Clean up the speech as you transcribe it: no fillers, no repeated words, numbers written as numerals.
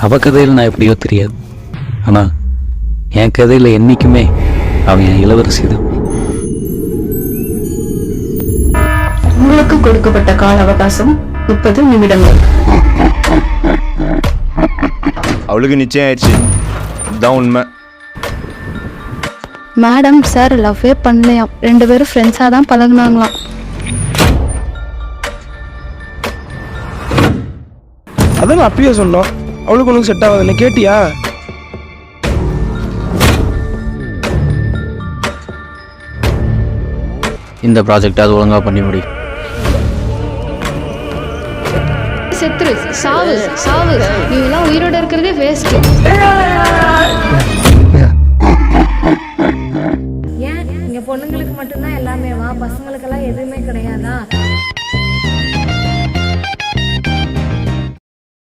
அவ கதையில் நான் எப்படியோ தெரியாது, ஆனால் என் கதையில் என்றைக்குமே அவன் என் இளவரசி தான். உங்களுக்கு கொடுக்கப்பட்ட கால அவகாசம் 30 நிமிடங்கள். அவளுக்கு நிச்சயம் ஆயிடுச்சு, இதுதான் உண்மை. மேடம் சார் லவ்வே பண்ணலையாம், 2 பேரும் ஃப்ரெண்ட்ஸாக தான் பழகுனாங்களாம். அதான் நான் அப்பயே சொன்னோம், அவளுக்கு உனக்கு செட் ஆகாதுன்னு கேட்டியா? இந்த ப்ராஜெக்ட் அது ஒழுங்காக பண்ணி முடியும். செத்துரு, சாவு சாவு, நீங்களாம் உயிரோட இருக்கிறதே வேஸ்ட். ஏன் இங்க பொண்ணுங்களுக்கு மட்டும்தான் எல்லாமே வா, பசங்களுக்கெல்லாம் எதுவுமே கிடையாதா?